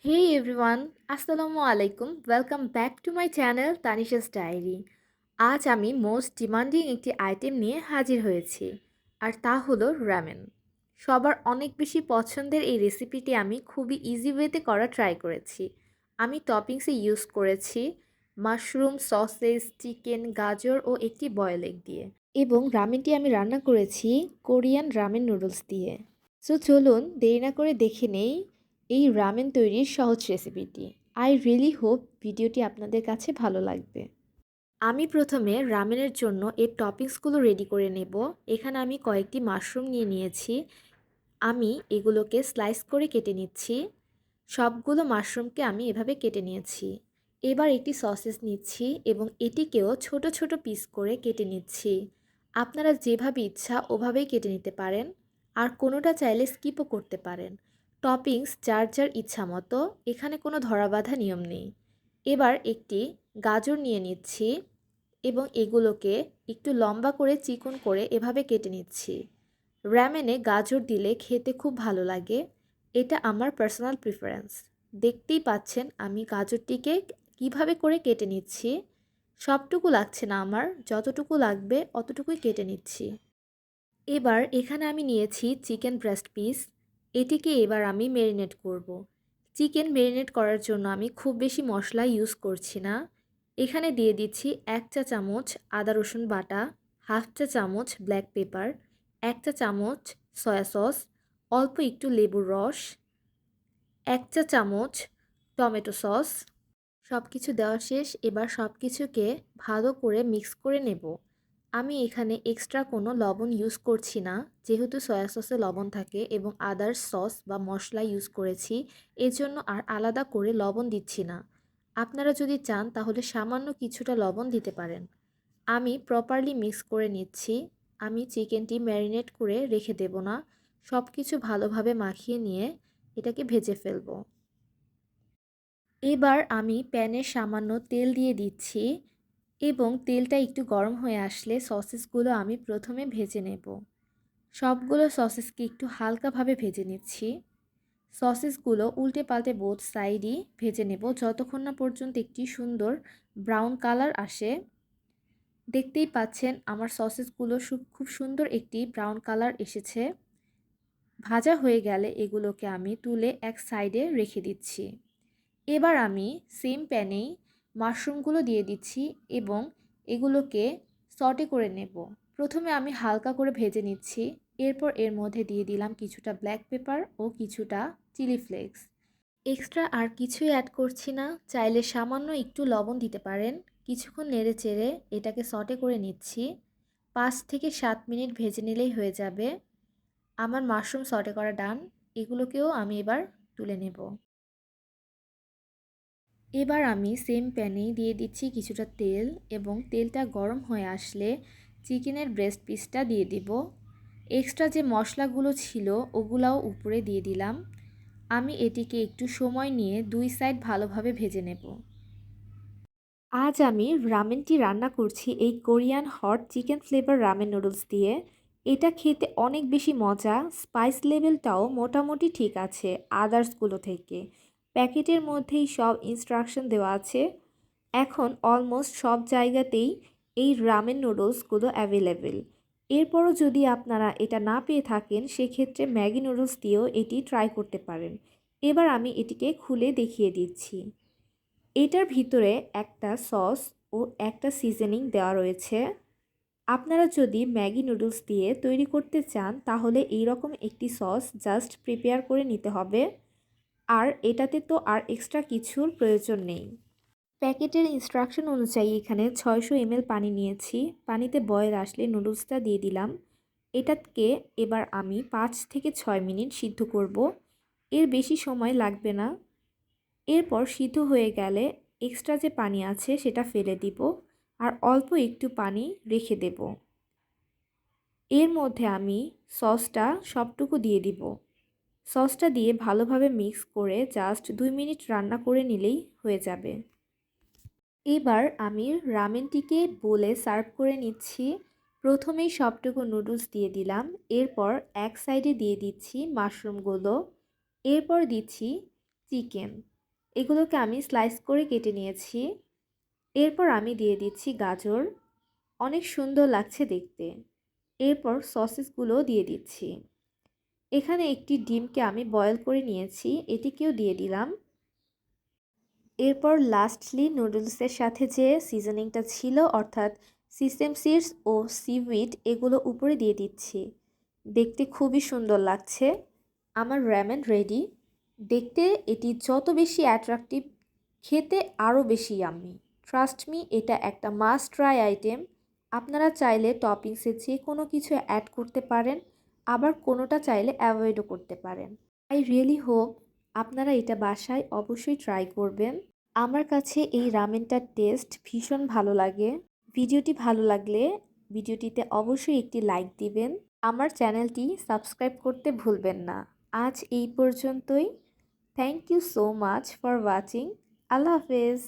Hey everyone, আসসালামু আলাইকুম। Welcome back to my channel Tanisha's diary. আজ আমি মোস্ট ডিমান্ডিং একটি আইটেম নিয়ে হাজির হয়েছি, আর তা হলো রামেন। সবার অনেক বেশি পছন্দের এই রেসিপিটি আমি খুবই ইজি ওয়েতে করা ট্রাই করেছি। আমি টপিংসে ইউজ করেছি মাশরুম, সসেস, চিকেন, গাজর ও একটি বয়েল এগ দিয়ে। এবং রামেনটি আমি রান্না করেছি কোরিয়ান রামেন নুডলস দিয়ে। সো চলুন দেরি না করে দেখে নেই এই রামেন তৈরির সহজ রেসিপিটি। আই রিয়েলি হোপ ভিডিওটি আপনাদের কাছে ভালো লাগবে। আমি প্রথমে রামেনের জন্য এর টপিংসগুলো রেডি করে নেব। এখানে আমি কয়েকটি মাশরুম নিয়ে নিয়েছি। আমি এগুলোকে স্লাইস করে কেটে নিচ্ছি। সবগুলো মাশরুমকে আমি এভাবে কেটে নিয়েছি। এবার একটি সসেস নিচ্ছি এবং এটিকেও ছোট ছোট পিস করে কেটে নিচ্ছি। আপনারা যেভাবে ইচ্ছা ওভাবেই কেটে নিতে পারেন, আর কোনোটা চাইলে স্কিপও করতে পারেন। টপিংস যার যার ইচ্ছা মতো, এখানে কোনো ধরাবাঁধা নিয়ম নেই। এবার একটি গাজর নিয়ে নিচ্ছি এবং এগুলোকে একটু লম্বা করে চিকন করে এভাবে কেটে নিচ্ছি। রামেনে গাজর দিলে খেতে খুব ভালো লাগে। এটা আমার পার্সোনাল প্রিফারেন্স। দেখতেই পাচ্ছেন আমি গাজরটিকে কিভাবে করে কেটে নিচ্ছি। সবটুকু লাগছে না আমার, যতটুকু লাগবে অতটুকুই কেটে নিচ্ছি। এবার এখানে আমি নিয়েছি চিকেন ব্রেস্ট পিস। এটিকে এবার আমি ম্যারিনেট করব। চিকেন ম্যারিনেট করার জন্য আমি খুব বেশি মশলা ইউজ করছি না। এখানে দিয়ে দিচ্ছি 1 চা চামচ আদা রসুন বাটা, হাফ চা চামচ ব্ল্যাক পেপার, 1 চা চামচ সয়া সস, অল্প একটু লেবুর রস, 1 চা চামচ টমেটো সস। সব কিছু দেওয়া শেষ। এবার সব কিছুকে ভালো করে মিক্স করে নেব। আমি এখানে এক্সট্রা কোনো লবণ ইউজ করছি না, যেহেতু সয়া সসে লবণ থাকে এবং আদার সস বা মশলা ইউজ করেছি, এজন্য আর আলাদা করে লবণ দিচ্ছি না। আপনারা যদি চান তাহলে সামান্য কিছুটা লবণ দিতে পারেন। আমি প্রপারলি মিক্স করে নিচ্ছি। আমি চিকেনটি ম্যারিনেট করে রেখে দেব না, সব কিছু ভালোভাবে মাখিয়ে নিয়ে এটাকে ভেজে ফেলবো। এবার আমি প্যানে সামান্য তেল দিয়ে দিচ্ছি এবং তেলটা একটু গরম হয়ে আসলে সসেসগুলো আমি প্রথমে ভেজে নেব। সবগুলো সসেসকে একটু হালকাভাবে ভেজে নিচ্ছি। সসেসগুলো উল্টে পাল্টে বোথ সাইডই ভেজে নেব যতক্ষণ না পর্যন্ত একটি সুন্দর ব্রাউন কালার আসে। দেখতেই পাচ্ছেন আমার সসেসগুলো খুব সুন্দর একটি ব্রাউন কালার এসেছে। ভাজা হয়ে গেলে এগুলোকে আমি তুলে এক সাইডে রেখে দিচ্ছি। এবার আমি সেম প্যানেই মাশরুমগুলো দিয়ে দিচ্ছি এবং এগুলোকে সটে করে নেব। প্রথমে আমি হালকা করে ভেজে নিচ্ছি। এরপর এর মধ্যে দিয়ে দিলাম কিছুটা ব্ল্যাক পেপার ও কিছুটা চিলি ফ্লেক্স। এক্সট্রা আর কিছুই অ্যাড করছি না। চাইলে সামান্য একটু লবণ দিতে পারেন। কিছুক্ষণ নেড়ে চেড়ে এটাকে সটে করে নিচ্ছি। 5 থেকে 7 মিনিট ভেজে নিলেই হয়ে যাবে। আমার মাশরুম সটে করা ডান। এগুলোকেও আমি এবার তুলে নেব। এবার আমি সেম প্যানেই দিয়ে দিচ্ছি কিছুটা তেল এবং তেলটা গরম হয়ে আসলে চিকেনের ব্রেস্ট পিসটা দিয়ে দিব। এক্সট্রা যে মশলাগুলো ছিল ওগুলাও উপরে দিয়ে দিলাম। আমি এটিকে একটু সময় নিয়ে দুই সাইড ভালোভাবে ভেজে নেব। আজ আমি রামেনটি রান্না করছি এই Korean hot chicken flavour ramen noodles দিয়ে। এটা খেতে অনেক বেশি মজা। স্পাইস লেভেলটাও মোটামুটি ঠিক আছে আদার্সগুলো থেকে। প্যাকেটের মধ্যেই সব ইনস্ট্রাকশন দেওয়া আছে। এখন অলমোস্ট সব জায়গাতেই এই রামেন নুডলসগুলো অ্যাভেলেবেল। এরপরও যদি আপনারা এটা না পেয়ে থাকেন সেক্ষেত্রে ম্যাগি নুডলস দিয়েও এটি ট্রাই করতে পারেন। এবার আমি এটিকে খুলে দেখিয়ে দিচ্ছি। এটার ভিতরে একটা সস ও একটা সিজনিং দেওয়া রয়েছে। আপনারা যদি ম্যাগি নুডলস দিয়ে তৈরি করতে চান তাহলে এই রকম একটি সস জাস্ট প্রিপেয়ার করে নিতে হবে, আর এটাতে তো আর এক্সট্রা কিছুর প্রয়োজন নেই। প্যাকেটের ইনস্ট্রাকশন অনুযায়ী এখানে 600 ml পানি নিয়েছি। পানিতে বয়েল আসলে নুডলসটা দিয়ে দিলাম। এটাকে এবার আমি 5 থেকে 6 মিনিট সিদ্ধ করব। এর বেশি সময় লাগবে না। এরপর সিদ্ধ হয়ে গেলে এক্সট্রা যে পানি আছে সেটা ফেলে দিব, আর অল্প একটু পানি রেখে দেব। এর মধ্যে আমি সসটা সবটুকু দিয়ে দিব। সসটা দিয়ে ভালোভাবে মিক্স করে জাস্ট 2 মিনিট রান্না করে নিলেই হয়ে যাবে। এবার আমি রামেনটিকে বোলে সার্ভ করে নিচ্ছি। প্রথমেই সবটুকু নুডলস দিয়ে দিলাম। এরপর এক সাইডে দিয়ে দিচ্ছি মাশরুমগুলো। এরপর দিচ্ছি চিকেন। এগুলোকে আমি স্লাইস করে কেটে নিয়েছি। এরপর আমি দিয়ে দিচ্ছি গাজর। অনেক সুন্দর লাগছে দেখতে। এরপর সসেসগুলোও দিয়ে দিচ্ছি। এখানে একটি ডিমকে আমি বয়েল করে নিয়েছি, এটিকেও দিয়ে দিলাম। এরপর লাস্টলি নুডলসের সাথে যে সিজনিংটা ছিল অর্থাৎ সিসেম সিডস ও সিউইড এগুলো উপরে দিয়ে দিচ্ছি। দেখতে খুবই সুন্দর লাগছে। আমার র্যামেন রেডি। দেখতে এটি যত বেশি অ্যাট্রাকটিভ, খেতে আরও বেশি ইয়াম্মি। ট্রাস্ট মি, এটা একটা মাস্ট ট্রাই আইটেম। আপনারা চাইলে টপিংসে যে কোনো কিছু অ্যাড করতে পারেন, আবার কোনোটা চাইলে অ্যাভয়েডও করতে পারেন। আই রিয়েলি হোপ আপনারা এটা বাসায় অবশ্যই ট্রাই করবেন। আমার কাছে এই রামেনটার টেস্ট ভীষণ ভালো লাগে। ভিডিওটি ভালো লাগলে ভিডিওটিতে অবশ্যই একটি লাইক দিবেন। আমার চ্যানেলটি সাবস্ক্রাইব করতে ভুলবেন না। আজ এই পর্যন্তই। Thank you so much for watching. আল্লাহ হাফেজ।